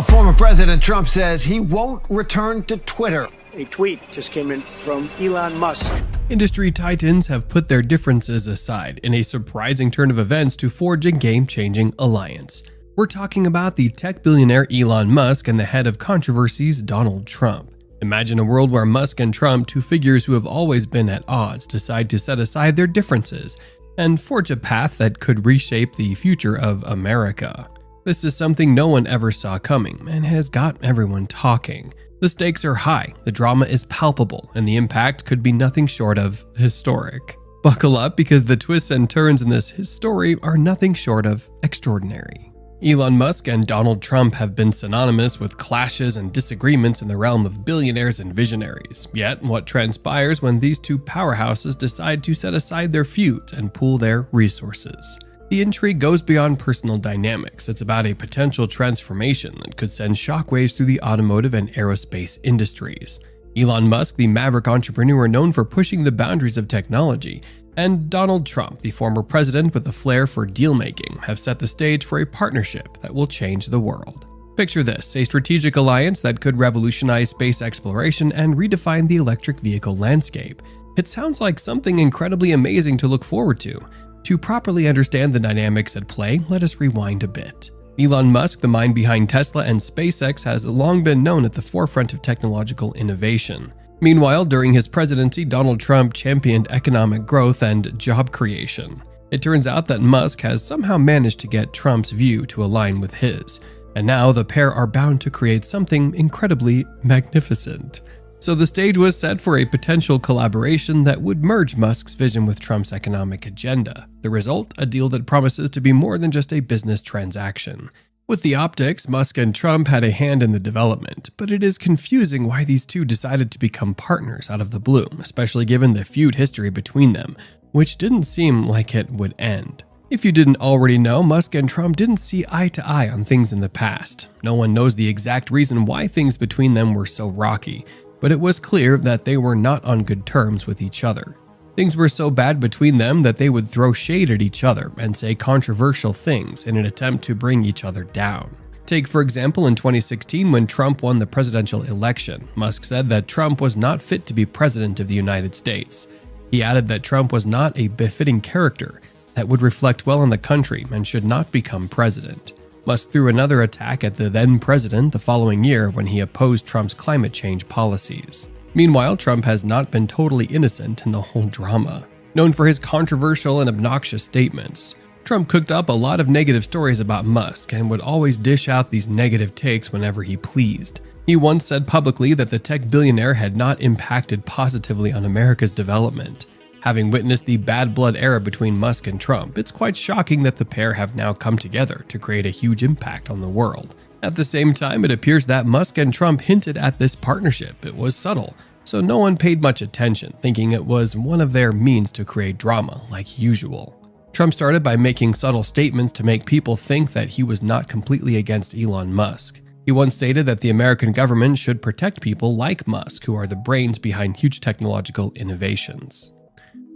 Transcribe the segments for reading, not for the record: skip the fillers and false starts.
Former President Trump says he won't return to Twitter. A tweet just came in from Elon Musk. Industry titans have put their differences aside in a surprising turn of events to forge a game-changing alliance. We're talking about the tech billionaire Elon Musk and the head of controversies Donald Trump. Imagine a world where Musk and Trump, two figures who have always been at odds, decide to set aside their differences and forge a path that could reshape the future of America. This is something no one ever saw coming and has got everyone talking. The stakes are high, the drama is palpable, and the impact could be nothing short of historic. Buckle up because the twists and turns in this story are nothing short of extraordinary. Elon Musk and Donald Trump have been synonymous with clashes and disagreements in the realm of billionaires and visionaries. Yet, what transpires when these two powerhouses decide to set aside their feuds and pool their resources? The intrigue goes beyond personal dynamics. It's about a potential transformation that could send shockwaves through the automotive and aerospace industries. Elon Musk, the maverick entrepreneur known for pushing the boundaries of technology, and Donald Trump, the former president with a flair for deal-making, have set the stage for a partnership that will change the world. Picture this, a strategic alliance that could revolutionize space exploration and redefine the electric vehicle landscape. It sounds like something incredibly amazing to look forward to. To properly understand the dynamics at play, let us rewind a bit. Elon Musk, the mind behind Tesla and SpaceX, has long been known at the forefront of technological innovation. Meanwhile, during his presidency, Donald Trump championed economic growth and job creation. It turns out that Musk has somehow managed to get Trump's view to align with his, and now the pair are bound to create something incredibly magnificent. So the stage was set for a potential collaboration that would merge Musk's vision with Trump's economic agenda. The result, a deal that promises to be more than just a business transaction. With the optics, Musk and Trump had a hand in the development, but it is confusing why these two decided to become partners out of the blue, especially given the feud history between them, which didn't seem like it would end. If you didn't already know, Musk and Trump didn't see eye to eye on things in the past. No one knows the exact reason why things between them were so rocky, but it was clear that they were not on good terms with each other. Things were so bad between them that they would throw shade at each other and say controversial things in an attempt to bring each other down. Take, for example, in 2016 when Trump won the presidential election, Musk said that Trump was not fit to be president of the United States. He added that Trump was not a befitting character that would reflect well on the country and should not become president. Musk threw another attack at the then president the following year when he opposed Trump's climate change policies. Meanwhile, Trump has not been totally innocent in the whole drama. Known for his controversial and obnoxious statements, Trump cooked up a lot of negative stories about Musk and would always dish out these negative takes whenever he pleased. He once said publicly that the tech billionaire had not impacted positively on America's development. Having witnessed the bad blood era between Musk and Trump, it's quite shocking that the pair have now come together to create a huge impact on the world. At the same time, it appears that Musk and Trump hinted at this partnership. It was subtle, so no one paid much attention, thinking it was one of their means to create drama, like usual. Trump started by making subtle statements to make people think that he was not completely against Elon Musk. He once stated that the American government should protect people like Musk, who are the brains behind huge technological innovations.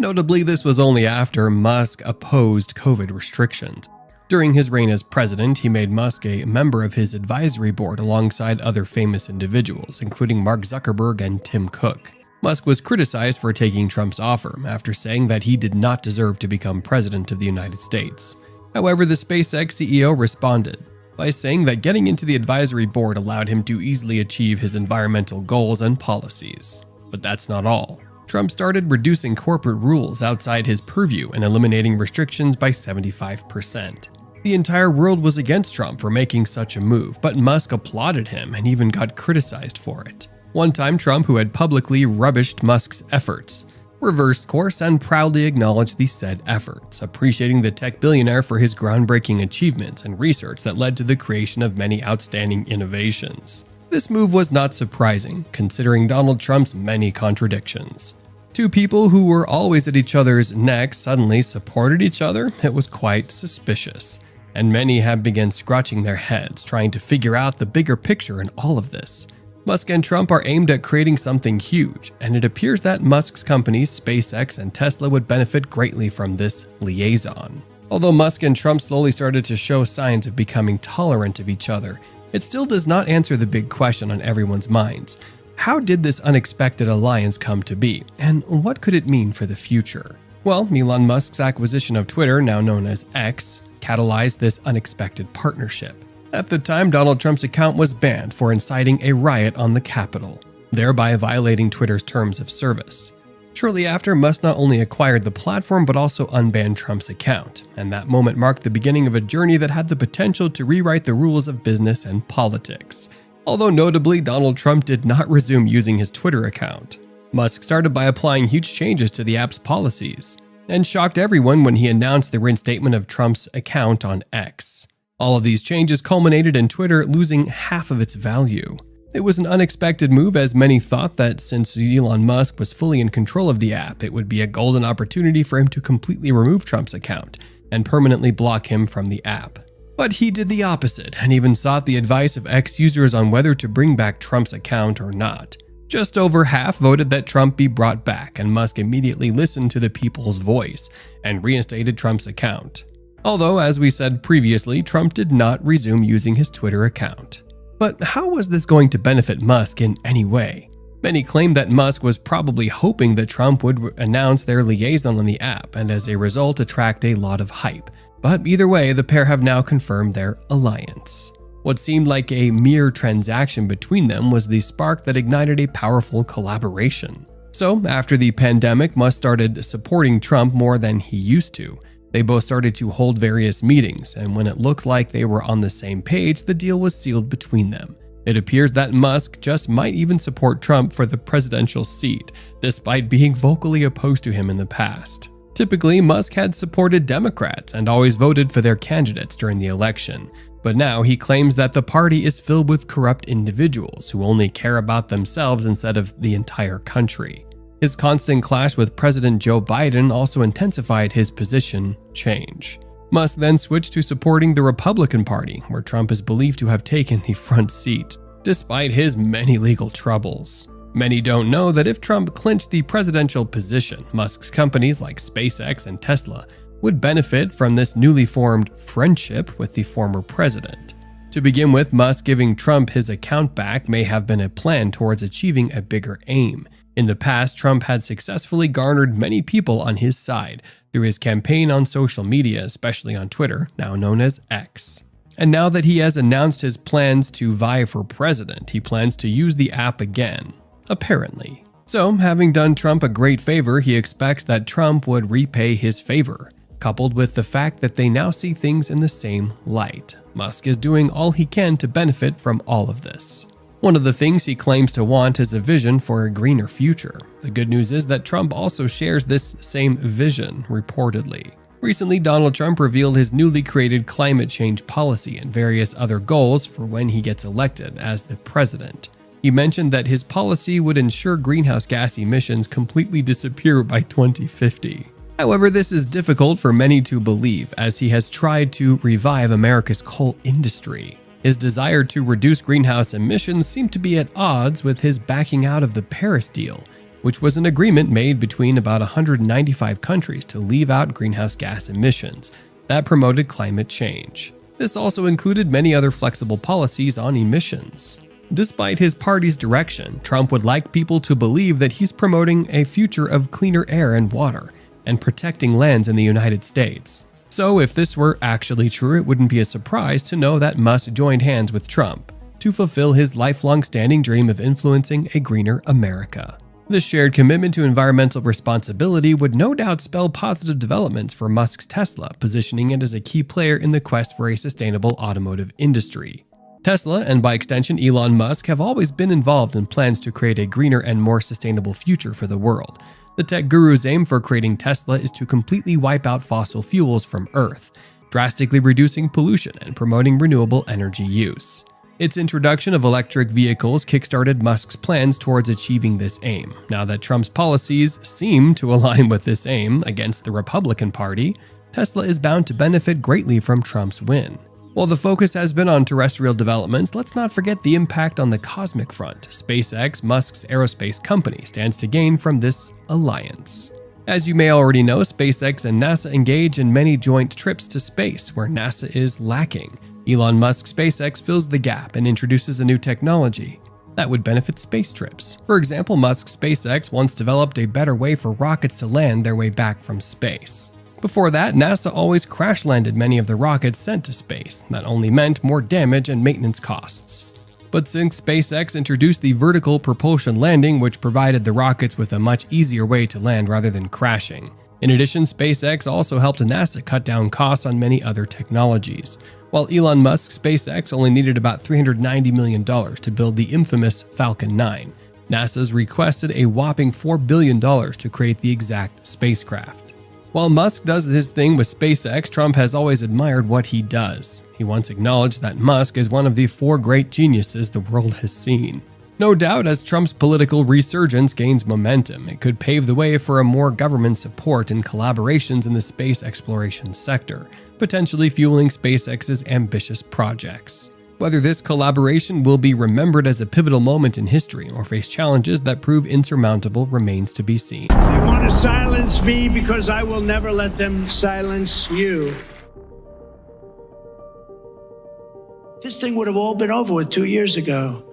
Notably, this was only after Musk opposed COVID restrictions. During his reign as president, he made Musk a member of his advisory board alongside other famous individuals, including Mark Zuckerberg and Tim Cook. Musk was criticized for taking Trump's offer after saying that he did not deserve to become president of the United States. However, the SpaceX CEO responded by saying that getting into the advisory board allowed him to easily achieve his environmental goals and policies. But that's not all. Trump started reducing corporate rules outside his purview and eliminating restrictions by 75%. The entire world was against Trump for making such a move, but Musk applauded him and even got criticized for it. One time, Trump, who had publicly rubbished Musk's efforts, reversed course and proudly acknowledged the said efforts, appreciating the tech billionaire for his groundbreaking achievements and research that led to the creation of many outstanding innovations. This move was not surprising, considering Donald Trump's many contradictions. Two people who were always at each other's necks suddenly supported each other. It was quite suspicious, and many have begun scratching their heads, trying to figure out the bigger picture in all of this. Musk and Trump are aimed at creating something huge, and it appears that Musk's companies, SpaceX and Tesla, would benefit greatly from this liaison. Although Musk and Trump slowly started to show signs of becoming tolerant of each other, it still does not answer the big question on everyone's minds. How did this unexpected alliance come to be, and what could it mean for the future? Well, Elon Musk's acquisition of Twitter, now known as X, catalyzed this unexpected partnership. At the time, Donald Trump's account was banned for inciting a riot on the Capitol, thereby violating Twitter's terms of service. Shortly after, Musk not only acquired the platform but also unbanned Trump's account, and that moment marked the beginning of a journey that had the potential to rewrite the rules of business and politics. Although notably, Donald Trump did not resume using his Twitter account. Musk started by applying huge changes to the app's policies, and shocked everyone when he announced the reinstatement of Trump's account on X. All of these changes culminated in Twitter losing half of its value. It was an unexpected move, as many thought that since Elon Musk was fully in control of the app, it would be a golden opportunity for him to completely remove Trump's account and permanently block him from the app. But he did the opposite and even sought the advice of X users on whether to bring back Trump's account or not. Just over half voted that Trump be brought back, and Musk immediately listened to the people's voice and reinstated Trump's account. Although, as we said previously, Trump did not resume using his Twitter account. But how was this going to benefit Musk in any way? Many claim that Musk was probably hoping that Trump would announce their liaison on the app and as a result attract a lot of hype. But either way, the pair have now confirmed their alliance. What seemed like a mere transaction between them was the spark that ignited a powerful collaboration. So, after the pandemic, Musk started supporting Trump more than he used to. They both started to hold various meetings, and when it looked like they were on the same page, the deal was sealed between them. It appears that Musk just might even support Trump for the presidential seat, despite being vocally opposed to him in the past. Typically, Musk had supported Democrats and always voted for their candidates during the election, but now he claims that the party is filled with corrupt individuals who only care about themselves instead of the entire country. His constant clash with President Joe Biden also intensified his position change. Musk then switched to supporting the Republican Party, where Trump is believed to have taken the front seat, despite his many legal troubles. Many don't know that if Trump clinched the presidential position, Musk's companies like SpaceX and Tesla would benefit from this newly formed friendship with the former president. To begin with, Musk giving Trump his account back may have been a plan towards achieving a bigger aim. In the past, Trump had successfully garnered many people on his side through his campaign on social media, especially on Twitter, now known as X. And now that he has announced his plans to vie for president, he plans to use the app again, apparently. So, having done Trump a great favor, he expects that Trump would repay his favor, coupled with the fact that they now see things in the same light. Musk is doing all he can to benefit from all of this. One of the things he claims to want is a vision for a greener future. The good news is that Trump also shares this same vision, reportedly. Recently, Donald Trump revealed his newly created climate change policy and various other goals for when he gets elected as the president. He mentioned that his policy would ensure greenhouse gas emissions completely disappear by 2050. However, this is difficult for many to believe, as he has tried to revive America's coal industry. His desire to reduce greenhouse emissions seemed to be at odds with his backing out of the Paris deal, which was an agreement made between about 195 countries to leave out greenhouse gas emissions that promoted climate change. This also included many other flexible policies on emissions. Despite his party's direction, Trump would like people to believe that he's promoting a future of cleaner air and water and protecting lands in the United States. So if this were actually true, it wouldn't be a surprise to know that Musk joined hands with Trump to fulfill his lifelong standing dream of influencing a greener America. This shared commitment to environmental responsibility would no doubt spell positive developments for Musk's Tesla, positioning it as a key player in the quest for a sustainable automotive industry. Tesla, and by extension Elon Musk, have always been involved in plans to create a greener and more sustainable future for the world. The tech guru's aim for creating Tesla is to completely wipe out fossil fuels from Earth, drastically reducing pollution and promoting renewable energy use. Its introduction of electric vehicles kickstarted Musk's plans towards achieving this aim. Now that Trump's policies seem to align with this aim against the Republican Party, Tesla is bound to benefit greatly from Trump's win. While the focus has been on terrestrial developments, let's not forget the impact on the cosmic front. SpaceX, Musk's aerospace company, stands to gain from this alliance. As you may already know, SpaceX and NASA engage in many joint trips to space where NASA is lacking. Elon Musk's SpaceX fills the gap and introduces a new technology that would benefit space trips. For example, Musk's SpaceX once developed a better way for rockets to land their way back from space. Before that, NASA always crash-landed many of the rockets sent to space. That only meant more damage and maintenance costs. But since SpaceX introduced the vertical propulsion landing, which provided the rockets with a much easier way to land rather than crashing. In addition, SpaceX also helped NASA cut down costs on many other technologies. While Elon Musk's SpaceX only needed about $390 million to build the infamous Falcon 9, NASA's requested a whopping $4 billion to create the exact spacecraft. While Musk does his thing with SpaceX, Trump has always admired what he does. He once acknowledged that Musk is one of the 4 great geniuses the world has seen. No doubt, as Trump's political resurgence gains momentum, it could pave the way for a more government support and collaborations in the space exploration sector, potentially fueling SpaceX's ambitious projects. Whether this collaboration will be remembered as a pivotal moment in history or face challenges that prove insurmountable remains to be seen. They want to silence me because I will never let them silence you. This thing would have all been over with 2 years ago.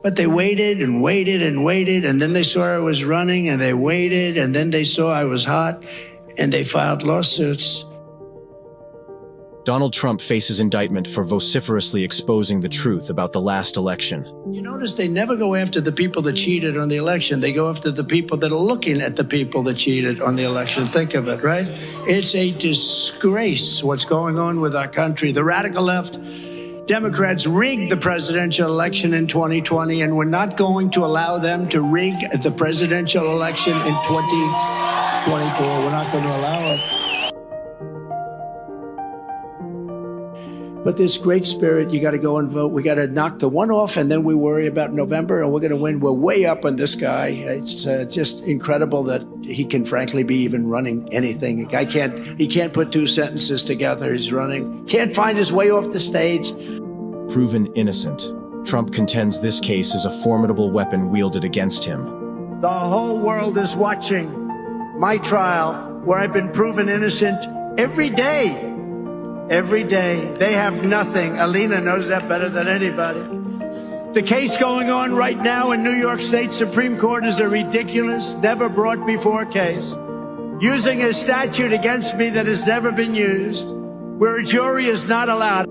But they waited and waited and waited, and then they saw I was running, and they waited, and then they saw I was hot, and they filed lawsuits. Donald Trump faces indictment for vociferously exposing the truth about the last election. You notice they never go after the people that cheated on the election. They go after the people that are looking at the people that cheated on the election. Think of it, right? It's a disgrace what's going on with our country. The radical left, Democrats rigged the presidential election in 2020, and we're not going to allow them to rig the presidential election in 2024. We're not going to allow it. But this great spirit, you got to go and vote. We got to knock the one off, and then we worry about November, and we're going to win. We're way up on this guy. It's just incredible that he can, frankly, be even running anything. He can't put 2 sentences together. He's running. Can't find his way off the stage. Proven innocent, Trump contends this case is a formidable weapon wielded against him. The whole world is watching my trial, where I've been proven innocent every day. Every day. They have nothing. Alina knows that better than anybody. The case going on right now in New York State Supreme Court is a ridiculous, never brought before case, using a statute against me that has never been used, where a jury is not allowed.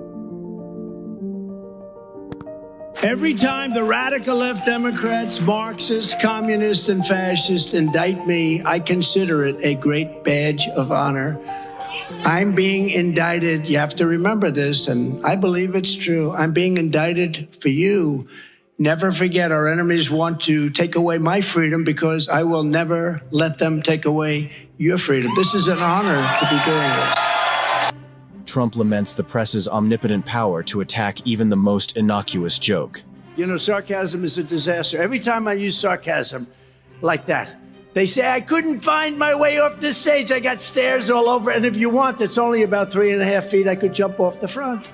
Every time the radical left Democrats, Marxists, communists, and fascists indict me, I consider it a great badge of honor. I'm being indicted. You have to remember this, and I believe it's true. I'm being indicted for you. Never forget, our enemies want to take away my freedom because I will never let them take away your freedom. This is an honor to be doing this. Trump laments the press's omnipotent power to attack even the most innocuous joke. You know, sarcasm is a disaster. Every time I use sarcasm like that, they say, I couldn't find my way off the stage. I got stairs all over. And if you want, it's only about 3.5 feet. I could jump off the front.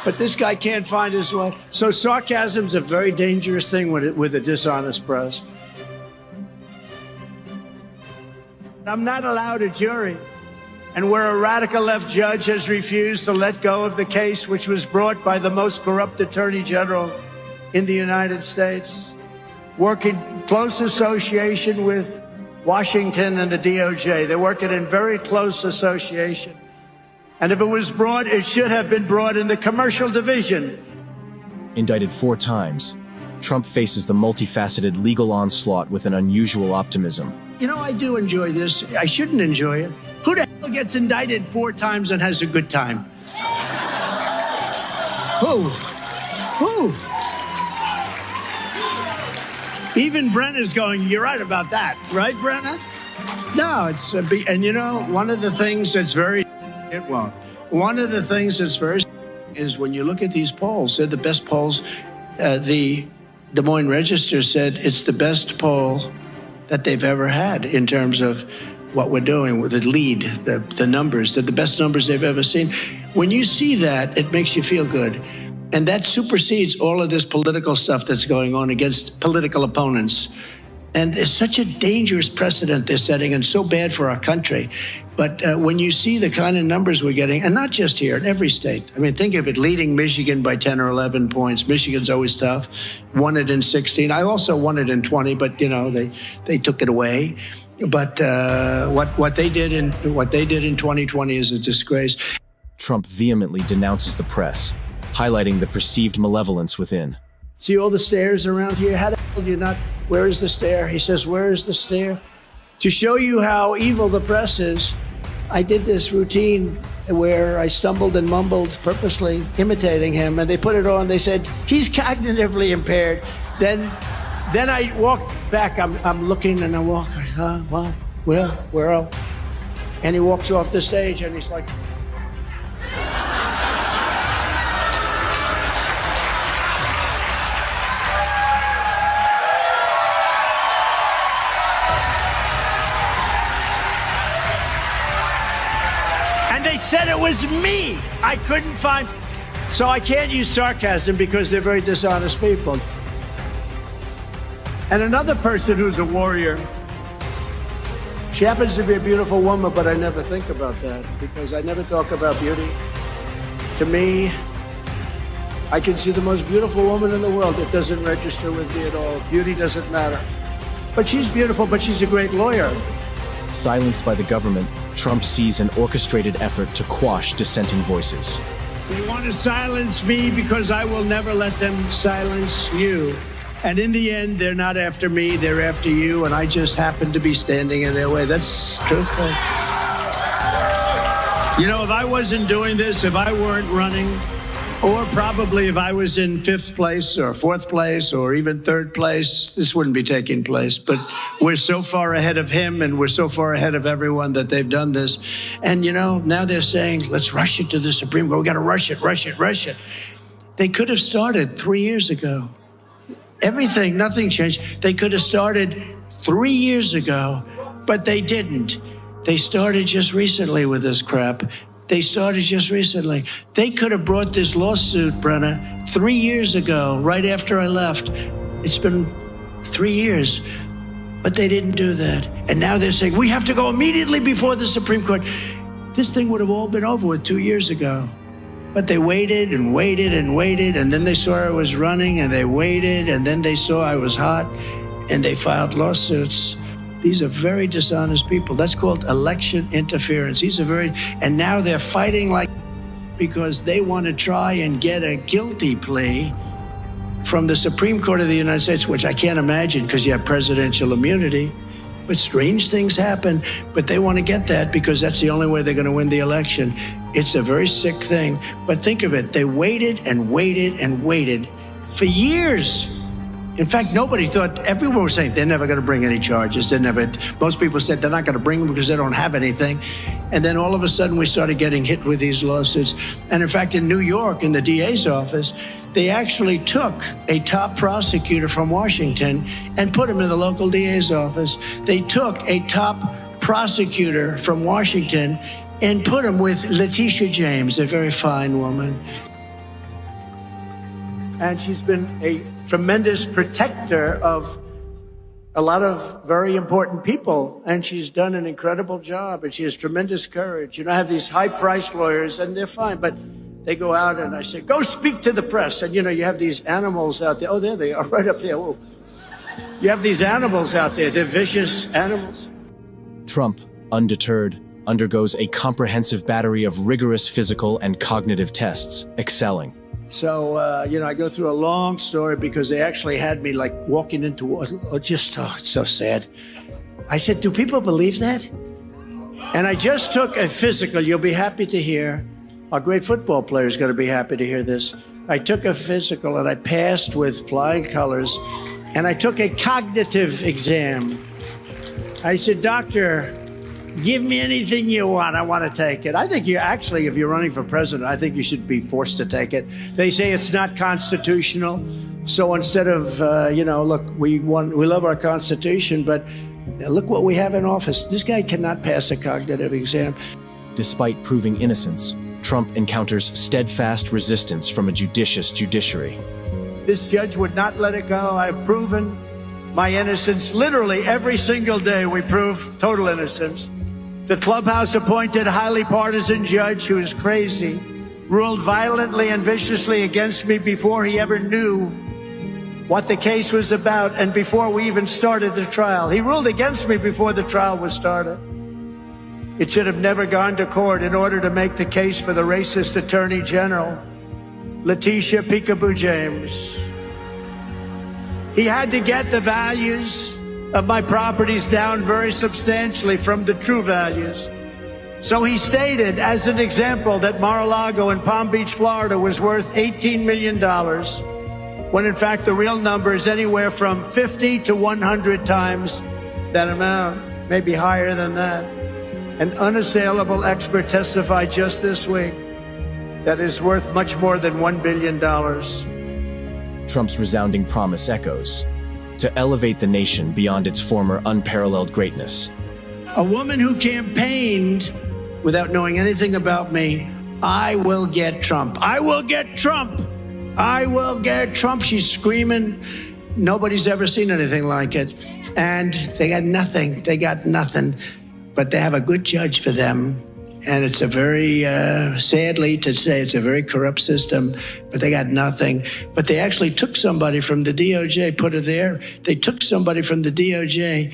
But this guy can't find his way. So sarcasm's a very dangerous thing with a dishonest press. I'm not allowed a jury. And where a radical left judge has refused to let go of the case, which was brought by the most corrupt attorney general in the United States, working close association with Washington and the DOJ. They're working in very close association. And if it was brought, it should have been brought in the commercial division. Indicted 4 times, Trump faces the multifaceted legal onslaught with an unusual optimism. You know, I do enjoy this. I shouldn't enjoy it. Who the hell gets indicted 4 times and has a good time? Who? Even Brenna's going, you're right about that. Right, Brenna? No, it's, and you know, one of the things that's very, it won't. One of the things that's very is when you look at these polls, they're the best polls. The Des Moines Register said it's the best poll that they've ever had in terms of what we're doing with the lead, the numbers. They're the best numbers they've ever seen. When you see that, it makes you feel good. And that supersedes all of this political stuff that's going on against political opponents. And it's such a dangerous precedent they're setting and so bad for our country. But when you see the kind of numbers we're getting, and not just here, in every state. I mean, think of it, leading Michigan by 10 or 11 points. Michigan's always tough. Won it in 16. I also won it in 20, but, they took it away. But what they did in 2020 is a disgrace. Trump vehemently denounces the press, highlighting the perceived malevolence within. See all the stairs around here? How the hell do you not? Where is the stair? He says, where is the stair? To show you how evil the press is, I did this routine where I stumbled and mumbled, purposely imitating him, and they put it on. They said, he's cognitively impaired. Then I walked back. I'm looking, and I walk. Where? And he walks off the stage, and he's like. They said it was me. I couldn't find. So I can't use sarcasm because they're very dishonest people. And another person who's a warrior, she happens to be a beautiful woman, but I never think about that because I never talk about beauty. To me, I can see the most beautiful woman in the world. It doesn't register with me at all. Beauty doesn't matter. But she's beautiful, but she's a great lawyer. Silenced by the government, Trump sees an orchestrated effort to quash dissenting voices. You want to silence me because I will never let them silence you. And in the end, they're not after me, they're after you, and I just happen to be standing in their way. That's truthful. If I wasn't doing this, if I weren't running, or probably if I was in 5th place or 4th place or even 3rd place, this wouldn't be taking place. But we're so far ahead of him and we're so far ahead of everyone that they've done this. And, now they're saying, let's rush it to the Supreme Court. We got to rush it. They could have started 3 years ago. Nothing changed. They could have started 3 years ago, but they didn't. They started just recently with this crap. They could have brought this lawsuit, Brenna, 3 years ago, right after I left. It's been 3 years, but they didn't do that. And now they're saying, we have to go immediately before the Supreme Court. This thing would have all been over with 2 years ago. But they waited and waited and waited, and then they saw I was running, and they waited, and then they saw I was hot, and they filed lawsuits. These are very dishonest people. That's called election interference. And now they're fighting because they want to try and get a guilty plea from the Supreme Court of the United States, which I can't imagine because you have presidential immunity. But strange things happen, but they want to get that because that's the only way they're going to win the election. It's a very sick thing. But think of it. They waited and waited and waited for years. In fact, nobody thought, everyone was saying they're never going to bring any charges. Most people said they're not going to bring them because they don't have anything. And then all of a sudden we started getting hit with these lawsuits. And in fact, in New York, in the DA's office, they actually took a top prosecutor from Washington and put him in the local DA's office. They took a top prosecutor from Washington and put him with Letitia James, a very fine woman. And she's been a tremendous protector of a lot of very important people, and she's done an incredible job, and she has tremendous courage. I have these high-priced lawyers, and they're fine, but they go out, and I say, go speak to the press. And, you have these animals out there. Oh, there they are, right up there. Whoa. You have these animals out there. They're vicious animals. Trump, undeterred, undergoes a comprehensive battery of rigorous physical and cognitive tests, excelling. So, I go through a long story because they actually had me walking into, it's so sad. I said, do people believe that? And I just took a physical. You'll be happy to hear. Our great football player is going to be happy to hear this. I took a physical and I passed with flying colors. And I took a cognitive exam. I said, doctor, give me anything you want. I want to take it. I think if you're running for president, I think you should be forced to take it. They say it's not constitutional. So instead of, look, we love our Constitution, but look what we have in office. This guy cannot pass a cognitive exam. Despite proving innocence, Trump encounters steadfast resistance from a judicious judiciary. This judge would not let it go. I've proven my innocence. Literally every single day we prove total innocence. The clubhouse appointed highly partisan judge who is crazy ruled violently and viciously against me before he ever knew what the case was about and before we even started the trial. He ruled against me before the trial was started. It should have never gone to court in order to make the case for the racist Attorney General, Letitia Peekaboo James. He had to get the values of my properties down very substantially from the true values. So he stated as an example that Mar-a-Lago in Palm Beach, Florida was worth $18 million, when in fact the real number is anywhere from 50 to 100 times that amount, maybe higher than that. An unassailable expert testified just this week that is worth much more than $1 billion. Trump's resounding promise echoes to elevate the nation beyond its former unparalleled greatness. A woman who campaigned without knowing anything about me, I will get Trump. I will get Trump. I will get Trump. She's screaming. Nobody's ever seen anything like it. And they got nothing. They got nothing. But they have a good judge for them. And it's a very, sadly to say, it's a very corrupt system, but they got nothing. But they actually took somebody from the DOJ, put her there. They took somebody from the DOJ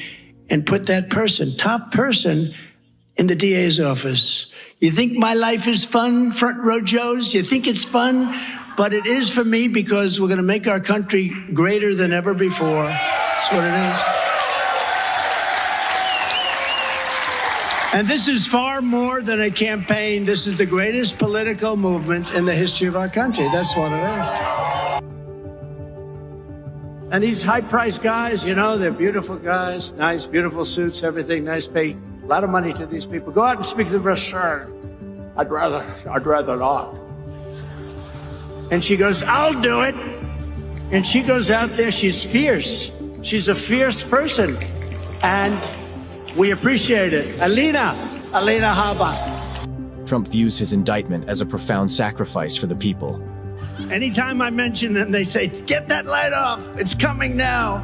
and put that person, top person, in the DA's office. You think my life is fun, front row Joes? You think it's fun? But it is for me because we're going to make our country greater than ever before. That's what it is. And this is far more than a campaign. This is the greatest political movement in the history of our country. That's what it is. And these high-priced guys, you know, they're beautiful guys, nice, beautiful suits, everything, nice pay, a lot of money to these people. Go out and speak to the rest, sir. I'd rather not. And she goes, I'll do it. And she goes out there, she's fierce. She's a fierce person. And we appreciate it. Alina Haba. Trump views his indictment as a profound sacrifice for the people. Anytime I mention them, they say, get that light off. It's coming now.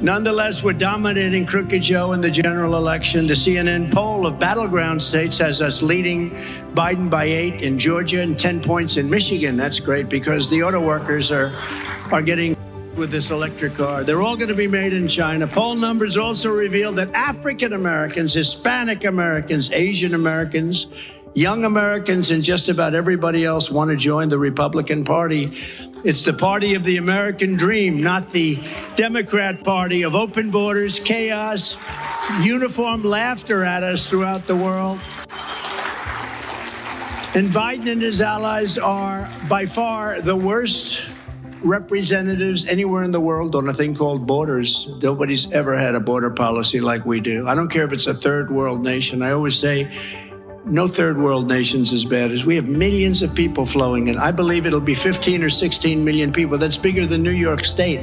Nonetheless, we're dominating Crooked Joe in the general election. The CNN poll of battleground states has us leading Biden by 8 in Georgia and 10 points in Michigan. That's great because the auto workers are getting with this electric car. They're all going to be made in China. Poll numbers also reveal that African Americans, Hispanic Americans, Asian Americans, young Americans, and just about everybody else want to join the Republican Party. It's the party of the American dream, not the Democrat party of open borders, chaos, uniform laughter at us throughout the world. And Biden and his allies are by far the worst representatives anywhere in the world on a thing called borders. Nobody's ever had a border policy like we do. I don't care if it's a third world nation. I always say, no third world nation's as bad as we have millions of people flowing in. I believe it'll be 15 or 16 million people. That's bigger than New York State.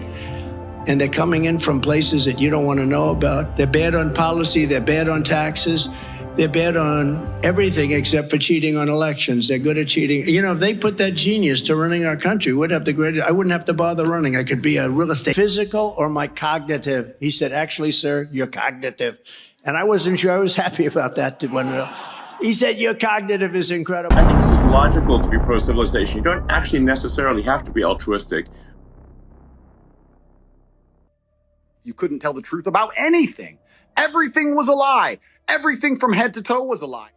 And they're coming in from places that you don't want to know about. They're bad on policy. They're bad on taxes. They're bad on everything except for cheating on elections. They're good at cheating. You know, if they put that genius to running our country, we'd have the greatest. I wouldn't have to bother running. I could be a real estate physical or my cognitive. He said, actually, sir, you're cognitive. And I wasn't sure. I was happy about that. He said, your cognitive is incredible. I think it's just logical to be pro-civilization. You don't actually necessarily have to be altruistic. You couldn't tell the truth about anything. Everything was a lie. Everything from head to toe was a lie.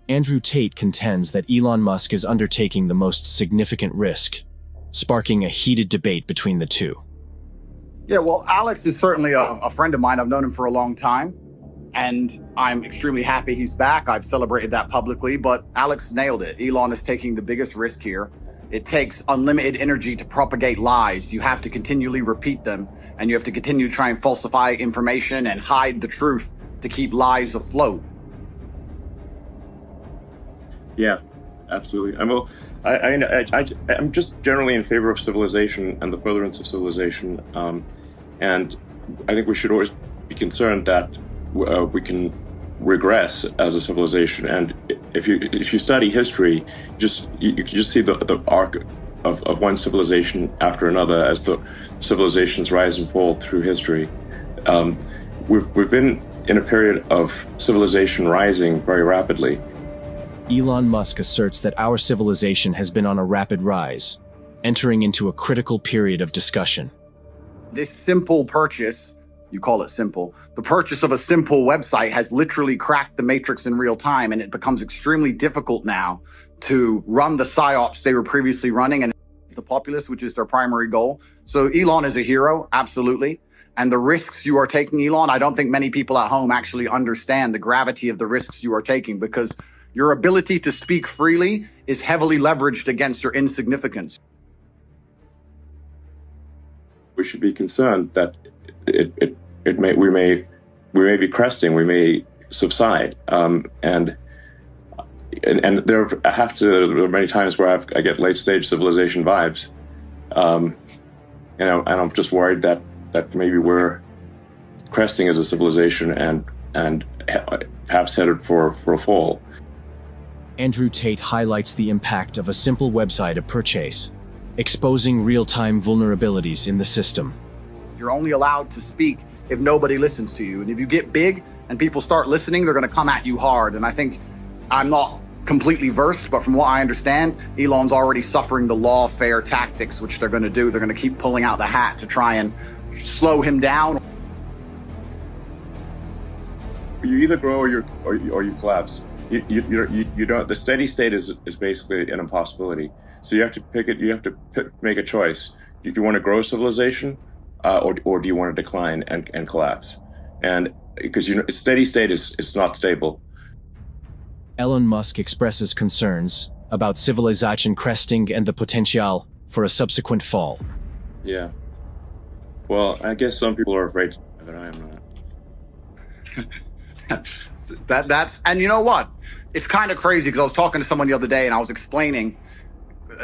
Andrew Tate contends that Elon Musk is undertaking the most significant risk, sparking a heated debate between the two. Yeah, well, Alex is certainly a friend of mine. I've known him for a long time, and I'm extremely happy he's back. I've celebrated that publicly, but Alex nailed it. Elon is taking the biggest risk here. It takes unlimited energy to propagate lies. You have to continually repeat them, and you have to continue to try and falsify information and hide the truth to keep lies afloat. Yeah, absolutely. I'm just generally in favor of civilization and the furtherance of civilization, and I think we should always be concerned that we can regress as a civilization. And if you study history, you can just see the arc of one civilization after another as the civilizations rise and fall through history. We've been in a period of civilization rising very rapidly. Elon Musk asserts that our civilization has been on a rapid rise, entering into a critical period of discussion. This simple purchase, you call it simple, the purchase of a simple website has literally cracked the matrix in real time, and it becomes extremely difficult now to run the psyops they were previously running and the populace, which is their primary goal. So Elon is a hero, absolutely. And the risks you are taking, Elon, I don't think many people at home actually understand the gravity of the risks you are taking, because your ability to speak freely is heavily leveraged against your insignificance. We should be concerned that we may be cresting, we may subside, and there are many times where I get late stage civilization vibes, and I'm just worried that maybe we're cresting as a civilization and perhaps headed for a fall. Andrew Tate highlights the impact of a simple website of purchase, exposing real-time vulnerabilities in the system. You're only allowed to speak if nobody listens to you. And if you get big and people start listening, they're going to come at you hard. And I think, I'm not completely versed, but from what I understand, Elon's already suffering the lawfare tactics, which they're going to do. They're going to keep pulling out the hat to try and slow him down. You either grow or you collapse. You don't. The steady state is basically an impossibility. So you have to pick it. You have to make a choice. Do you want to grow civilization, or do you want to decline and collapse? And because steady state is not stable. Elon Musk expresses concerns about civilization cresting and the potential for a subsequent fall. Yeah. Well, I guess some people are afraid, but I am not. That's and you know what? It's kind of crazy because I was talking to someone the other day and I was explaining.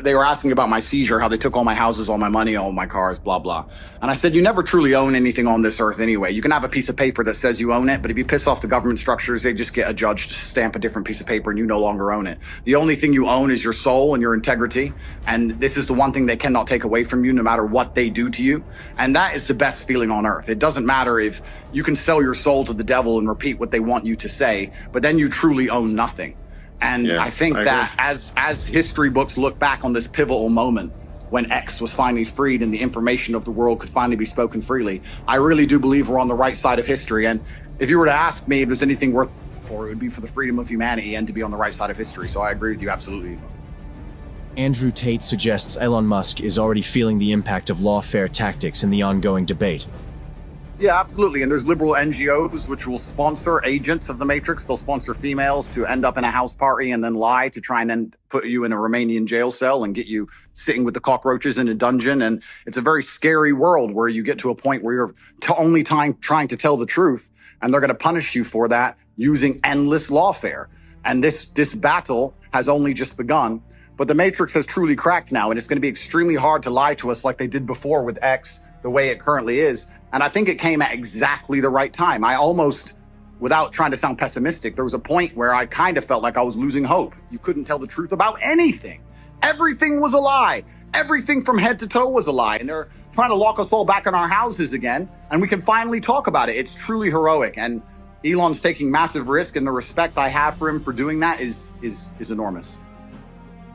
They were asking about my seizure, how they took all my houses, all my money, all my cars, blah, blah. And I said, you never truly own anything on this earth anyway. You can have a piece of paper that says you own it, but if you piss off the government structures, they just get a judge to stamp a different piece of paper and you no longer own it. The only thing you own is your soul and your integrity. And this is the one thing they cannot take away from you no matter what they do to you. And that is the best feeling on earth. It doesn't matter if you can sell your soul to the devil and repeat what they want you to say, but then you truly own nothing. And yeah, I think that as history books look back on this pivotal moment when X was finally freed and the information of the world could finally be spoken freely, I really do believe we're on the right side of history. And if you were to ask me if there's anything worth for, it would be for the freedom of humanity and to be on the right side of history. So I agree with you absolutely. Andrew Tate suggests Elon Musk is already feeling the impact of lawfare tactics in the ongoing debate. Yeah, absolutely. And there's liberal NGOs which will sponsor agents of the Matrix. They'll sponsor females to end up in a house party and then lie to try and then put you in a Romanian jail cell and get you sitting with the cockroaches in a dungeon. And it's a very scary world where you get to a point where you're only trying to tell the truth, and they're going to punish you for that using endless lawfare. And this battle has only just begun. But the Matrix has truly cracked now, and it's going to be extremely hard to lie to us like they did before with X, the way it currently is. And I think it came at exactly the right time. I almost, without trying to sound pessimistic, there was a point where I kind of felt like I was losing hope. You couldn't tell the truth about anything. Everything was a lie. Everything from head to toe was a lie. And they're trying to lock us all back in our houses again. And we can finally talk about it. It's truly heroic. And Elon's taking massive risk, and the respect I have for him for doing that is enormous.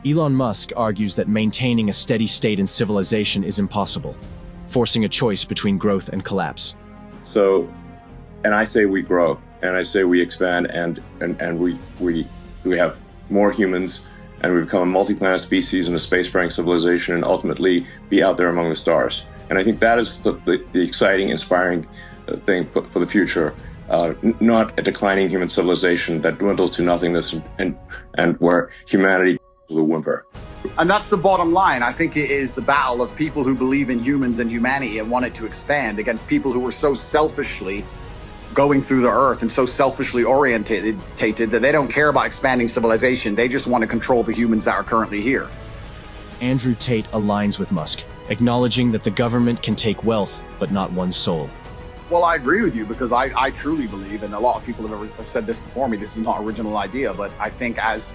Elon Musk argues that maintaining a steady state in civilization is impossible, forcing a choice between growth and collapse. So, and I say we grow, and I say we expand, and we have more humans, and we become a multi-planet species and a spacefaring civilization, and ultimately be out there among the stars. And I think that is the exciting, inspiring thing for the future, not a declining human civilization that dwindles to nothingness and where humanity will whimper. And that's the bottom line. I think it is the battle of people who believe in humans and humanity and want it to expand against people who are so selfishly going through the earth and so selfishly orientated that they don't care about expanding civilization. They just want to control the humans that are currently here. Andrew Tate aligns with Musk, acknowledging that the government can take wealth, but not one's soul. Well, I agree with you because I truly believe, and a lot of people have said this before me, this is not an original idea, but I think as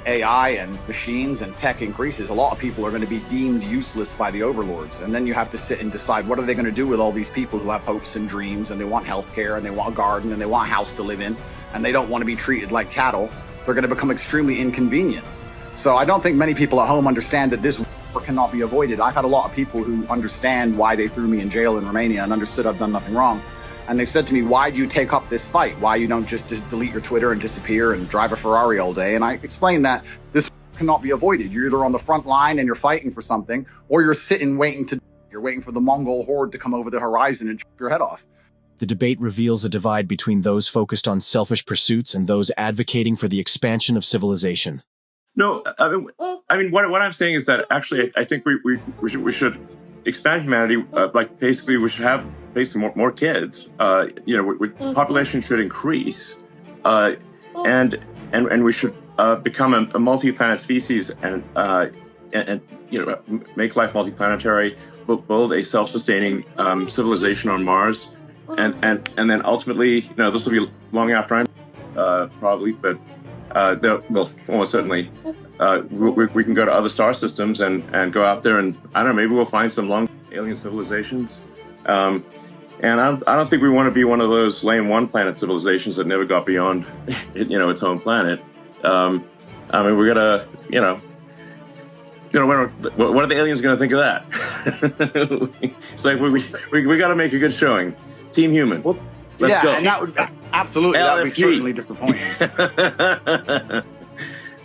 AI and machines and tech increases, a lot of people are going to be deemed useless by the overlords. And then you have to sit and decide, what are they going to do with all these people who have hopes and dreams, and they want healthcare, and they want a garden, and they want a house to live in, and they don't want to be treated like cattle. They're going to become extremely inconvenient. So I don't think many people at home understand that this war cannot be avoided. I've had a lot of people who understand why they threw me in jail in Romania and understood I've done nothing wrong. And they said to me, why do you take up this fight? Why you don't just delete your Twitter and disappear and drive a Ferrari all day? And I explained that this cannot be avoided. You're either on the front line and you're fighting for something, or you're sitting you're waiting for the Mongol horde to come over the horizon and chop your head off. The debate reveals a divide between those focused on selfish pursuits and those advocating for the expansion of civilization. No, I mean, what I'm saying is that actually, I think we should expand humanity. Like basically, we should have basically more kids. Population should increase, and we should become a multi-planet species and make life multiplanetary. Build a self-sustaining civilization on Mars, and then ultimately, this will be long after I'm probably, but. Well, almost certainly, we can go to other star systems and go out there and, I don't know, maybe we'll find some long alien civilizations. And I don't think we want to be one of those lame one-planet civilizations that never got beyond, its home planet. I mean, we gotta, what are the aliens going to think of that? It's like we got to make a good showing. Team Human. Well, Let's go. And that would absolutely that would be certainly disappointing.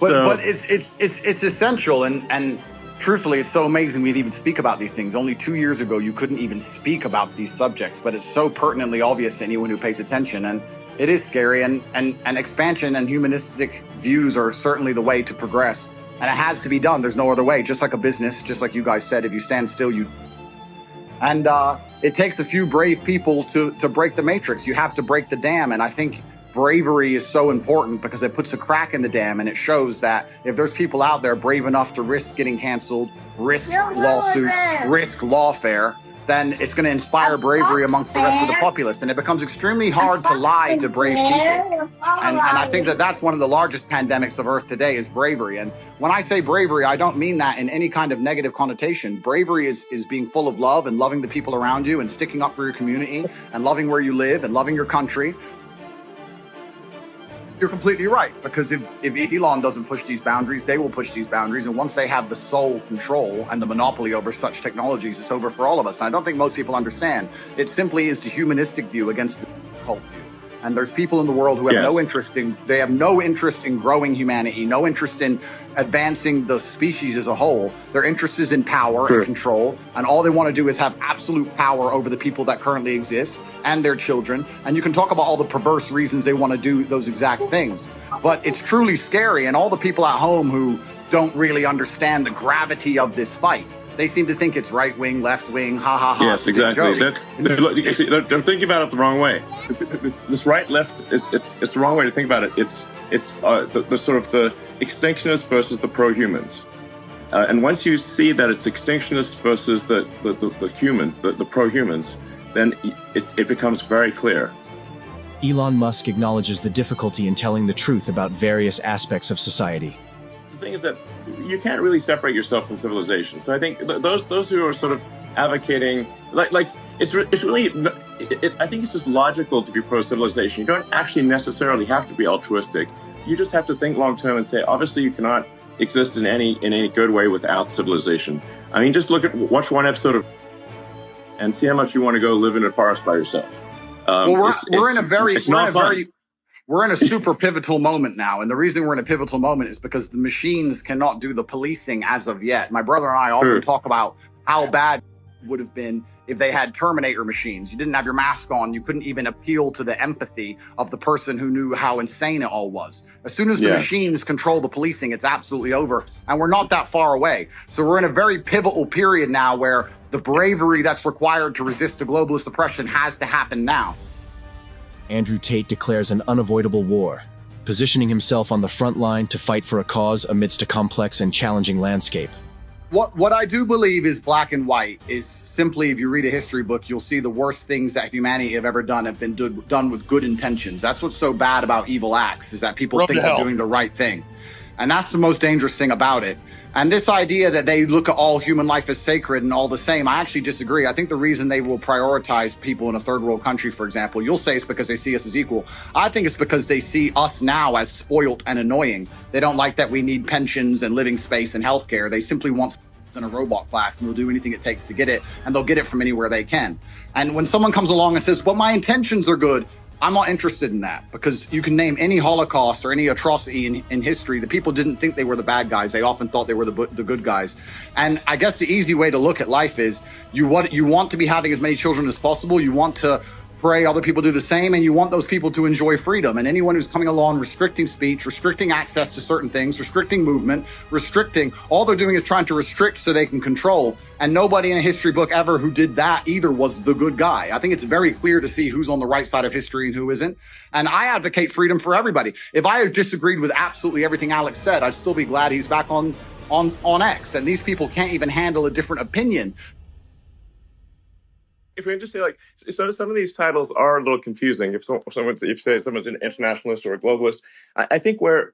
But it's essential, and truthfully, it's so amazing we'd even speak about these things. Only 2 years ago, you couldn't even speak about these subjects, but it's so pertinently obvious to anyone who pays attention, and it is scary. And expansion and humanistic views are certainly the way to progress, and it has to be done. There's no other way. Just like a business, just like you guys said, if you stand still, you. And it takes a few brave people to break the matrix. You have to break the dam. And I think bravery is so important because it puts a crack in the dam, and it shows that if there's people out there brave enough to risk getting canceled, risk lawsuits, risk lawfare, then it's going to inspire bravery amongst the rest of the populace. And it becomes extremely hard to lie to brave people. And I think that that's one of the largest pandemics of Earth today is bravery. And when I say bravery, I don't mean that in any kind of negative connotation. Bravery is being full of love and loving the people around you and sticking up for your community and loving where you live and loving your country. You're completely right, because if Elon doesn't push these boundaries, they will push these boundaries. And once they have the sole control and the monopoly over such technologies, it's over for all of us. And I don't think most people understand. It simply is the humanistic view against the cult view. And there's people in the world who have no interest in growing humanity, no interest in advancing the species as a whole. Their interest is in power and control. And all they want to do is have absolute power over the people that currently exist and their children. And you can talk about all the perverse reasons they want to do those exact things. But it's truly scary. And all the people at home who don't really understand the gravity of this fight, they seem to think it's right wing, left wing, ha ha ha. Yes, exactly. They're thinking about it the wrong way. This right left it's the wrong way to think about it. It's the sort of the extinctionists versus the pro-humans. And once you see that it's extinctionists versus the pro-humans, then it becomes very clear. Elon Musk acknowledges the difficulty in telling the truth about various aspects of society. The thing is that you can't really separate yourself from civilization. So I think those who are sort of advocating, like it's really, I think it's just logical to be pro-civilization. You don't actually necessarily have to be altruistic. You just have to think long term and say, obviously, you cannot exist in any good way without civilization. I mean, just watch one episode of, and see how much you want to go live in a forest by yourself. We're in a super pivotal moment now. And the reason we're in a pivotal moment is because the machines cannot do the policing as of yet. My brother and I often talk about how bad it would have been if they had Terminator machines. You didn't have your mask on. You couldn't even appeal to the empathy of the person who knew how insane it all was. As soon as the machines control the policing, it's absolutely over. And we're not that far away. So we're in a very pivotal period now where the bravery that's required to resist the globalist oppression has to happen now. Andrew Tate declares an unavoidable war, positioning himself on the front line to fight for a cause amidst a complex and challenging landscape. What I do believe is black and white is simply, if you read a history book, you'll see the worst things that humanity have ever done have been done with good intentions. That's what's so bad about evil acts, is that people think they're doing the right thing. And that's the most dangerous thing about it. And this idea that they look at all human life as sacred and all the same, I actually disagree. I think the reason they will prioritize people in a third world country, for example, you'll say it's because they see us as equal. I think it's because they see us now as spoiled and annoying. They don't like that we need pensions and living space and healthcare. They simply want in a robot class, and they'll do anything it takes to get it, and they'll get it from anywhere they can. And when someone comes along and says, well, my intentions are good, I'm not interested in that, because you can name any Holocaust or any atrocity in history. The people didn't think they were the bad guys. They often thought they were the good guys. And I guess the easy way to look at life is you want to be having as many children as possible. You want to pray other people do the same, and you want those people to enjoy freedom. And anyone who's coming along restricting speech, restricting access to certain things, restricting movement, all they're doing is trying to restrict so they can control. And nobody in a history book ever who did that either was the good guy. I think it's very clear to see who's on the right side of history and who isn't. And I advocate freedom for everybody. If I had disagreed with absolutely everything Alex said, I'd still be glad he's back on X. And these people can't even handle a different opinion. If we just say, like, so some of these titles are a little confusing. If someone's an internationalist or a globalist, I think what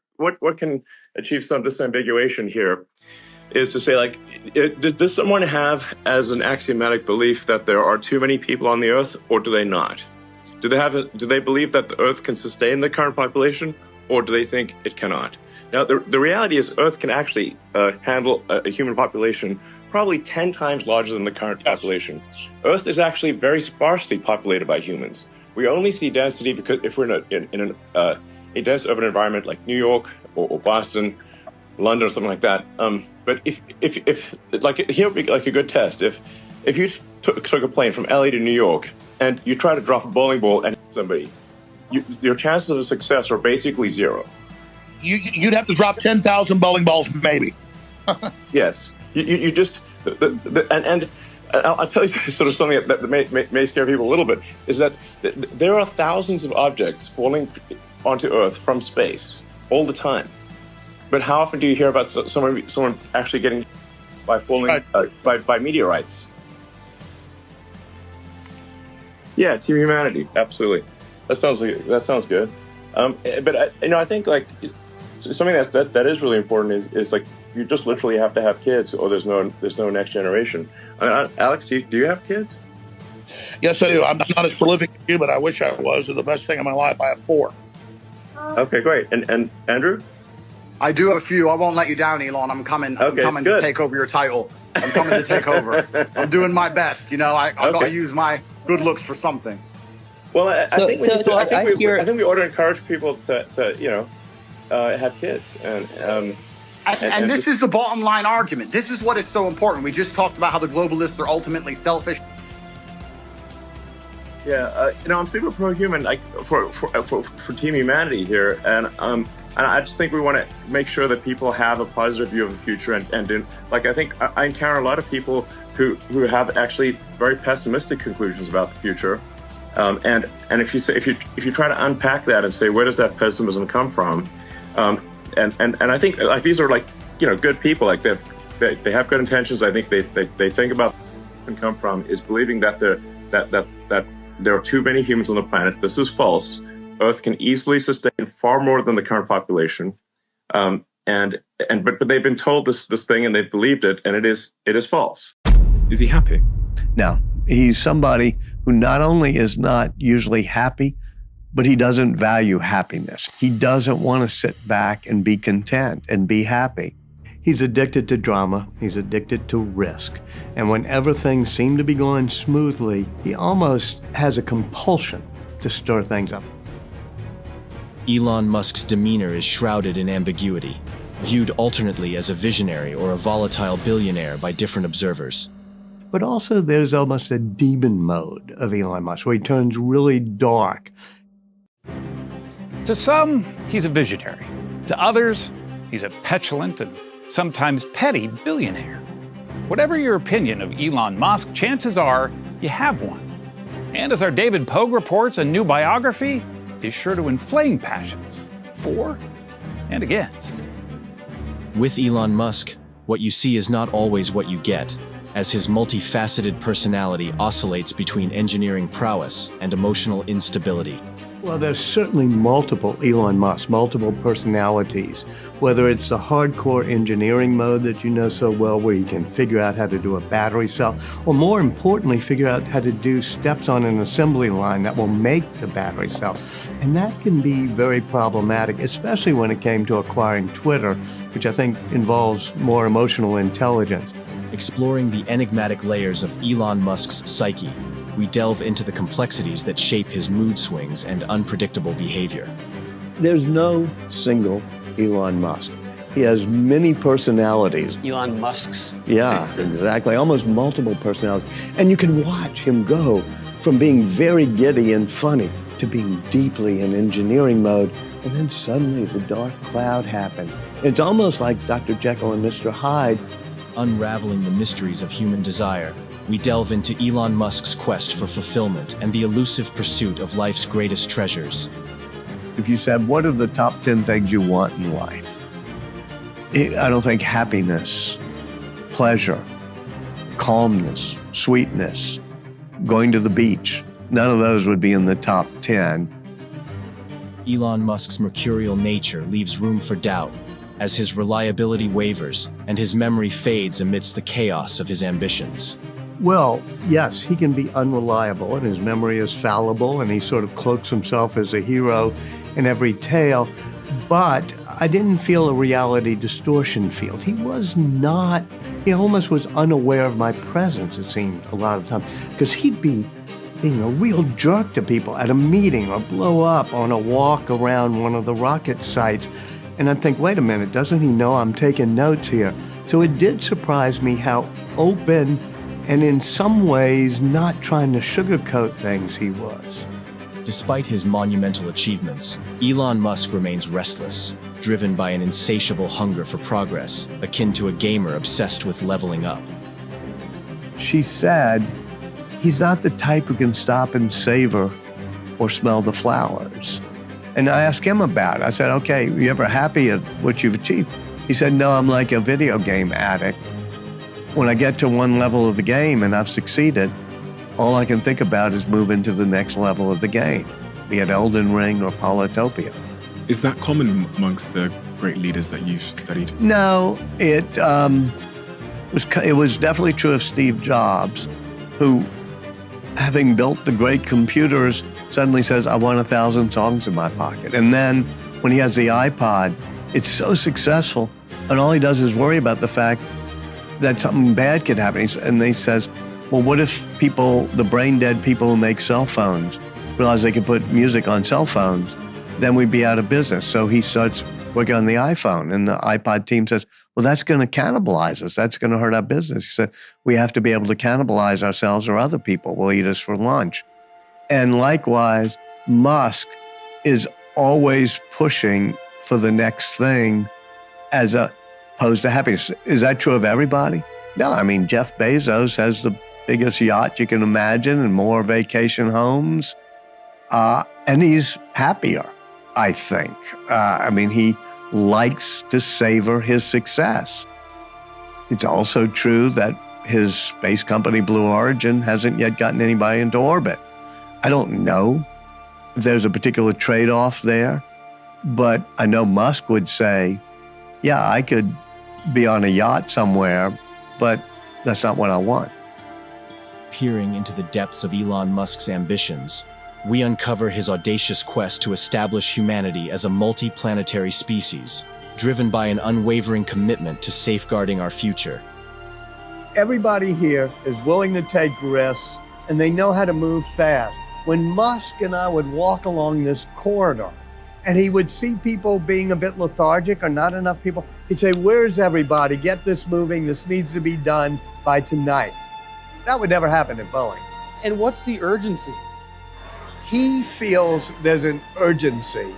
can achieve some disambiguation here is to say, like, does someone have as an axiomatic belief that there are too many people on the Earth, or do they not? Do they believe that the Earth can sustain the current population, or do they think it cannot? Now, the reality is Earth can actually handle a human population probably 10 times larger than the current population. Earth is actually very sparsely populated by humans. We only see density because if we're in a dense urban environment like New York or Boston, London or something like that. But if like, here would be like a good test. If you took a plane from LA to New York and you try to drop a bowling ball and hit somebody, your chances of success are basically zero. You'd have to drop 10,000 bowling balls, maybe. Yes. You just and I'll tell you sort of something that may scare people a little bit, is that there are thousands of objects falling onto Earth from space all the time. But how often do you hear about someone actually getting by falling by meteorites? Yeah, Team Humanity, absolutely. That sounds good. But I think like something that is really important is like, you just literally have to have kids, or there's no next generation. Alex, do you have kids? Yes, I do. I'm not as prolific as you, but I wish I was. They're the best thing in my life. I have 4. Okay, great. And Andrew? I do have a few. I won't let you down, Elon. I'm coming to take over your title. I'm coming to take over. I'm doing my best. I got to use my good looks for something. Well, I think we ought to encourage people to have kids and this is the bottom line argument. This is what is so important. We just talked about how the globalists are ultimately selfish. Yeah, I'm super pro-human, like for Team Humanity here, and I just think we want to make sure that people have a positive view of the future, and like, I think I encounter a lot of people who have actually very pessimistic conclusions about the future, and if you try to unpack that and say, where does that pessimism come from? And I think, like, these are, like, good people. Like, they have good intentions. I think they think about where it can come from is believing that there are too many humans on the planet. This is false. Earth can easily sustain far more than the current population. But they've been told this thing, and they've believed it, and it is false. Is he happy? No, he's somebody who not only is not usually happy, but he doesn't value happiness. He doesn't want to sit back and be content and be happy. He's addicted to drama. He's addicted to risk. And whenever things seem to be going smoothly, he almost has a compulsion to stir things up. Elon Musk's demeanor is shrouded in ambiguity, viewed alternately as a visionary or a volatile billionaire by different observers. But also there's almost a demon mode of Elon Musk, where he turns really dark. To some, he's a visionary. To others, he's a petulant and sometimes petty billionaire. Whatever your opinion of Elon Musk, chances are you have one. And as our David Pogue reports, a new biography is sure to inflame passions for and against. With Elon Musk, what you see is not always what you get, as his multifaceted personality oscillates between engineering prowess and emotional instability. Well, there's certainly multiple Elon Musk, multiple personalities, whether it's the hardcore engineering mode that you know so well, where you can figure out how to do a battery cell, or more importantly, figure out how to do steps on an assembly line that will make the battery cell. And that can be very problematic, especially when it came to acquiring Twitter, which I think involves more emotional intelligence. Exploring the enigmatic layers of Elon Musk's psyche, we delve into the complexities that shape his mood swings and unpredictable behavior. There's no single Elon Musk. He has many personalities. Elon Musk's. Yeah, exactly. Almost multiple personalities. And you can watch him go from being very giddy and funny to being deeply in engineering mode. And then suddenly the dark cloud happened. It's almost like Dr. Jekyll and Mr. Hyde. Unraveling the mysteries of human desire, we delve into Elon Musk's quest for fulfillment and the elusive pursuit of life's greatest treasures. If you said, what are the top 10 things you want in life? I don't think happiness, pleasure, calmness, sweetness, going to the beach, none of those would be in the top 10. Elon Musk's mercurial nature leaves room for doubt as his reliability wavers and his memory fades amidst the chaos of his ambitions. Well, yes, he can be unreliable and his memory is fallible and he sort of cloaks himself as a hero in every tale. But I didn't feel a reality distortion field. He almost was unaware of my presence, it seemed, a lot of the time, because he'd be being a real jerk to people at a meeting or blow up on a walk around one of the rocket sites. And I'd think, wait a minute, doesn't he know I'm taking notes here? So it did surprise me how open and in some ways not trying to sugarcoat things he was. Despite his monumental achievements, Elon Musk remains restless, driven by an insatiable hunger for progress, akin to a gamer obsessed with leveling up. She said, he's not the type who can stop and savor or smell the flowers. And I asked him about it. I said, okay, you ever happy at what you've achieved? He said, no, I'm like a video game addict. When I get to one level of the game and I've succeeded, all I can think about is moving to the next level of the game, be it Elden Ring or Polytopia. Is that common amongst the great leaders that you've studied? No, it was definitely true of Steve Jobs, who, having built the great computers, suddenly says, I want 1,000 songs in my pocket. And then when he has the iPod, it's so successful, and all he does is worry about the fact that something bad could happen. And he says, well, what if people, the brain dead people who make cell phones, realize they can put music on cell phones? Then we'd be out of business. So he starts working on the iPhone, and the iPod team says, well, that's going to cannibalize us. That's going to hurt our business. He said, we have to be able to cannibalize ourselves or other people will eat us for lunch. And likewise, Musk is always pushing for the next thing as opposed to happiness. Is that true of everybody? No, I mean, Jeff Bezos has the biggest yacht you can imagine and more vacation homes. And he's happier, I think. I mean, he likes to savor his success. It's also true that his space company, Blue Origin, hasn't yet gotten anybody into orbit. I don't know if there's a particular trade-off there, but I know Musk would say, yeah, I could be on a yacht somewhere, but that's not what I want. Peering into the depths of Elon Musk's ambitions, we uncover his audacious quest to establish humanity as a multi-planetary species, driven by an unwavering commitment to safeguarding our future. Everybody here is willing to take risks, and they know how to move fast. When Musk and I would walk along this corridor, and he would see people being a bit lethargic or not enough people, he'd say, where's everybody? Get this moving. This needs to be done by tonight. That would never happen at Boeing. And what's the urgency? He feels there's an urgency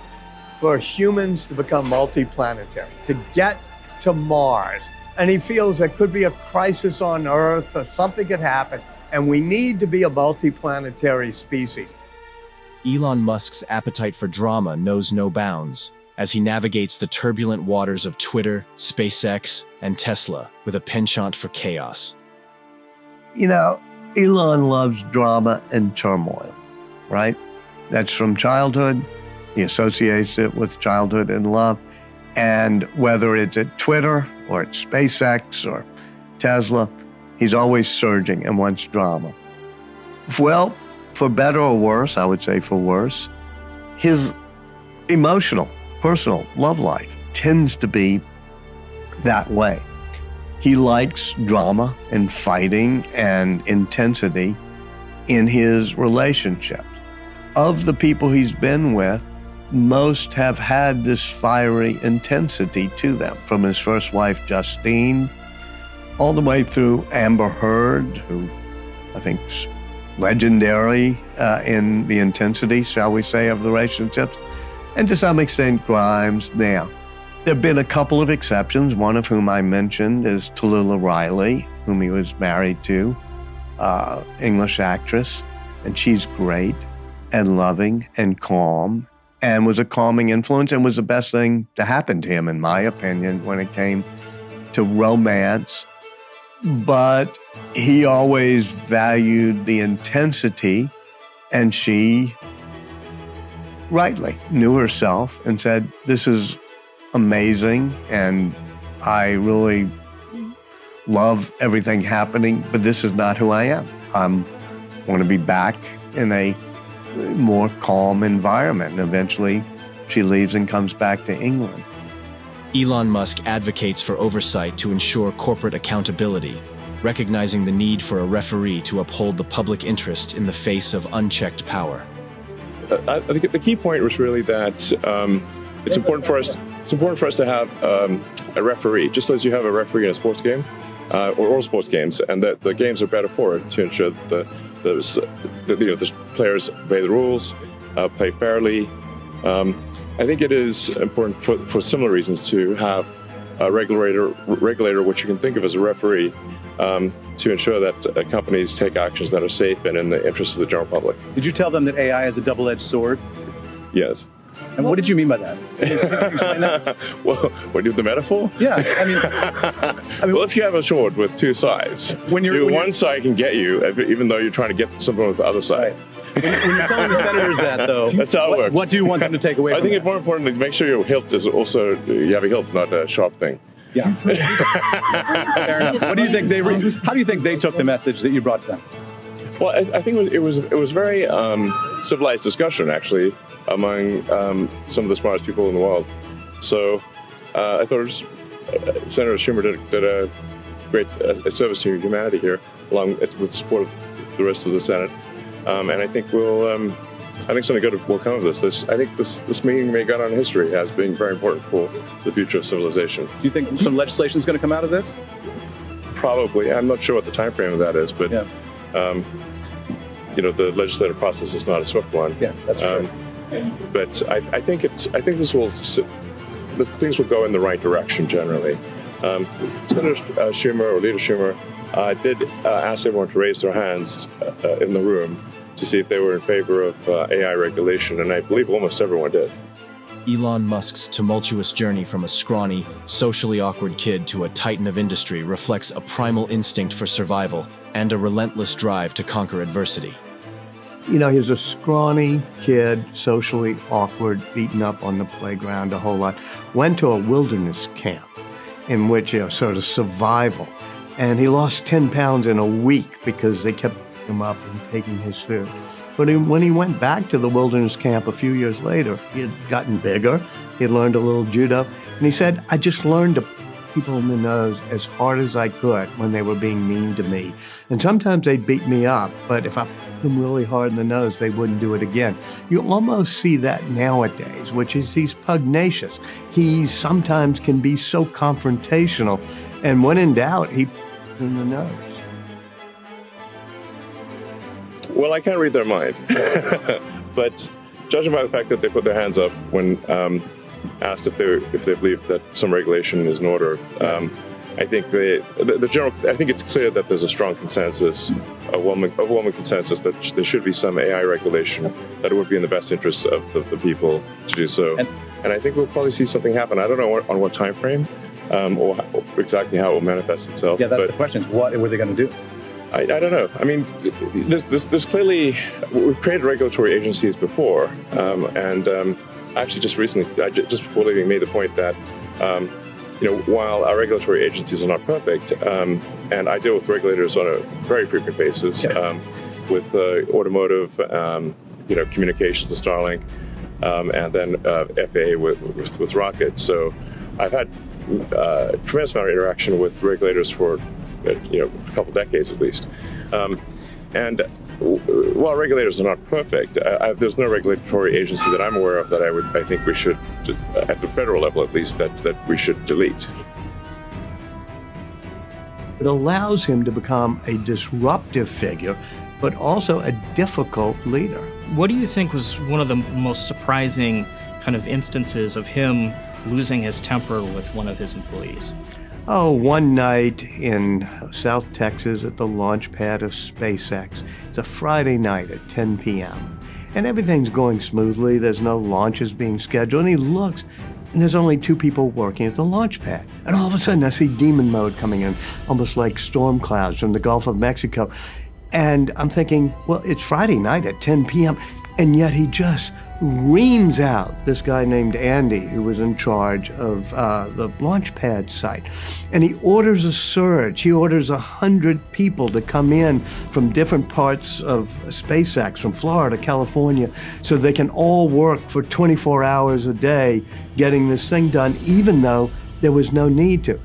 for humans to become multiplanetary, to get to Mars. And he feels there could be a crisis on Earth or something could happen, and we need to be a multiplanetary species. Elon Musk's appetite for drama knows no bounds as he navigates the turbulent waters of Twitter, SpaceX, and Tesla with a penchant for chaos. You know, Elon loves drama and turmoil, right? That's from childhood. He associates it with childhood and love. And whether it's at Twitter or at SpaceX or Tesla, he's always surging and wants drama. Well, for better or worse, I would say for worse, his emotional, personal love life tends to be that way. He likes drama and fighting and intensity in his relationships. Of the people he's been with, most have had this fiery intensity to them, from his first wife, Justine, all the way through Amber Heard, who I think is legendary in the intensity, shall we say, of the relationships, and to some extent, Grimes. Now, there have been a couple of exceptions, one of whom I mentioned is Tallulah Riley, whom he was married to, English actress, and she's great and loving and calm, and was a calming influence and was the best thing to happen to him, in my opinion, when it came to romance. But he always valued the intensity, and she rightly knew herself and said, this is amazing, and I really love everything happening, but this is not who I am. I want to be back in a more calm environment. And eventually she leaves and comes back to England. Elon Musk advocates for oversight to ensure corporate accountability, recognizing the need for a referee to uphold the public interest in the face of unchecked power. I think the key point was really that it's important for us to have a referee, just as you have a referee in a sports game or all sports games, and that the games are better for it, to ensure that the players obey the rules, play fairly. I think it is important for similar reasons to have a regulator, which you can think of as a referee, to ensure that companies take actions that are safe and in the interest of the general public. Did you tell them that AI is a double-edged sword? Yes. And what did you mean by that? Can you explain that? Well, the metaphor? Yeah, I mean, well, if you have a sword with two sides, one side can get you, even though you're trying to get someone with the other side. When you're telling the senators that, though, that's how it works. What do you want them to take away from I think it's more important to make sure your hilt is also, you have a hilt, not a sharp thing. Yeah. Fair enough. What do you think how do you think they took the message that you brought to them? Well, I think it was very civilized discussion, actually, among some of the smartest people in the world. So I thought Senator Schumer did a great service to humanity here, along with support of the rest of the Senate. And I think I think something good will come of this. I think this meeting may go down in history as being very important for the future of civilization. Do you think some legislation is going to come out of this? Probably. I'm not sure what the time frame of that is, but yeah. The legislative process is not a swift one. Yeah, that's true. But I think things will go in the right direction generally. Senator Schumer, or Leader Schumer, did ask everyone to raise their hands in the room to see if they were in favor of AI regulation, and I believe almost everyone did. Elon Musk's tumultuous journey from a scrawny, socially awkward kid to a titan of industry reflects a primal instinct for survival and a relentless drive to conquer adversity. He was a scrawny kid, socially awkward, beaten up on the playground a whole lot. Went to a wilderness camp in which, sort of survival. And he lost 10 pounds in a week because they kept him up and taking his food. But when he went back to the wilderness camp a few years later, he had gotten bigger. He had learned a little judo. And he said, I just learned to people in the nose as hard as I could when they were being mean to me. And sometimes they'd beat me up, but if I put them really hard in the nose, they wouldn't do it again. You almost see that nowadays, which is he's pugnacious. He sometimes can be so confrontational. And when in doubt, he puts in the nose. Well, I can't read their mind. But judging by the fact that they put their hands up when asked if they believe that some regulation is in order, I think I think it's clear that there's a strong consensus, overwhelming consensus that there should be some AI regulation, that it would be in the best interest of the people to do so. And I think we'll probably see something happen. I don't know on what time frame or exactly how it will manifest itself. Yeah, that's the question. What were they going to do? I don't know. I mean, there's clearly, we've created regulatory agencies before, and actually just recently, just before leaving, made the point that, while our regulatory agencies are not perfect, and I deal with regulators on a very frequent basis, with automotive, communications with Starlink, and then FAA with rockets. So I've had a tremendous amount of interaction with regulators for a couple decades at least. And while regulators are not perfect, there's no regulatory agency that I'm aware of that I think we should, at the federal level at least, that we should delete. It allows him to become a disruptive figure, but also a difficult leader. What do you think was one of the most surprising kind of instances of him losing his temper with one of his employees? Oh, one night in South Texas at the launch pad of SpaceX. It's a Friday night at 10 p.m. And everything's going smoothly. There's no launches being scheduled. And he looks, and there's only 2 people working at the launch pad. And all of a sudden, I see demon mode coming in, almost like storm clouds from the Gulf of Mexico. And I'm thinking, well, it's Friday night at 10 p.m. And yet he just reams out this guy named Andy, who was in charge of the launch pad site. And he orders a surge. He orders 100 people to come in from different parts of SpaceX, from Florida, California, so they can all work for 24 hours a day getting this thing done, even though there was no need to.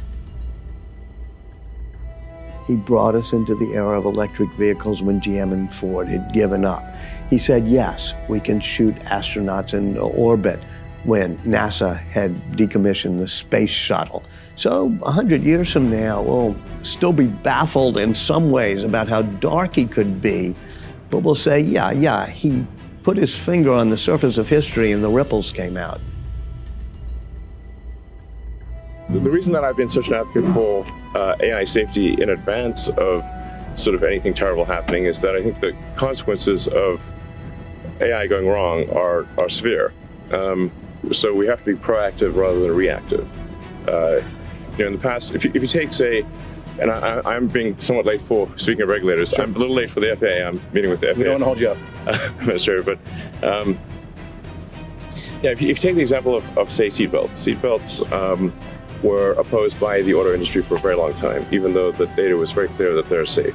He brought us into the era of electric vehicles when GM and Ford had given up. He said, yes, we can shoot astronauts into orbit when NASA had decommissioned the space shuttle. So 100 years from now, we'll still be baffled in some ways about how dark he could be, but we'll say, yeah, he put his finger on the surface of history and the ripples came out. The reason that I've been such an advocate for AI safety in advance of sort of anything terrible happening is that I think the consequences of AI going wrong are severe. So we have to be proactive rather than reactive. In the past, if you take, say, and I'm being somewhat late for, speaking of regulators, sure. I'm a little late for the FAA. I'm meeting with the FAA. We don't want to hold you up. Administrator, but if you take the example of say, seatbelts. Seatbelts were opposed by the auto industry for a very long time, even though the data was very clear that they're safe,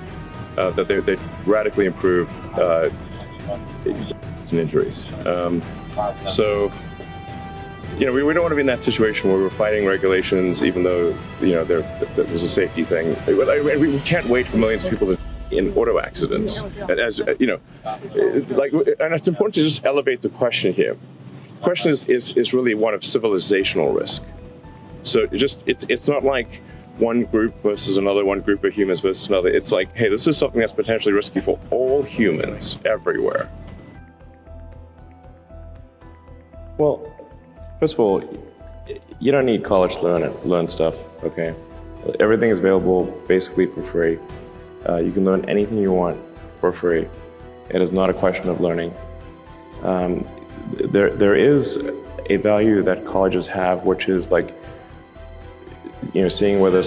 that they radically improve injuries. So, we don't want to be in that situation where we're fighting regulations, even though there's a safety thing. We can't wait for millions of people to in auto accidents. As and it's important to just elevate the question here. The question is really one of civilizational risk. So it's not like one group versus another, one group of humans versus another. It's like, hey, this is something that's potentially risky for all humans everywhere. Well, first of all, you don't need college to learn stuff, okay? Everything is available basically for free. You can learn anything you want for free. It is not a question of learning. There is a value that colleges have, which is like, seeing whether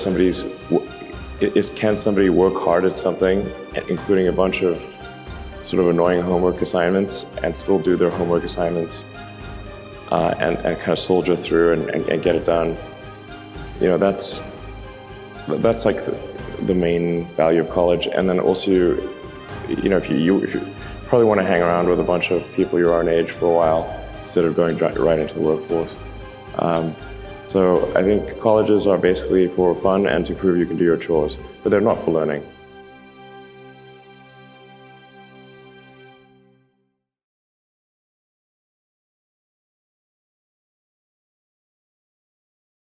can somebody work hard at something, including a bunch of sort of annoying homework assignments, and still do their homework assignments, and kind of soldier through and get it done. That's like the main value of college. And then also, if you probably want to hang around with a bunch of people your own age for a while instead of going right into the workforce. So I think colleges are basically for fun and to prove you can do your chores, but they're not for learning.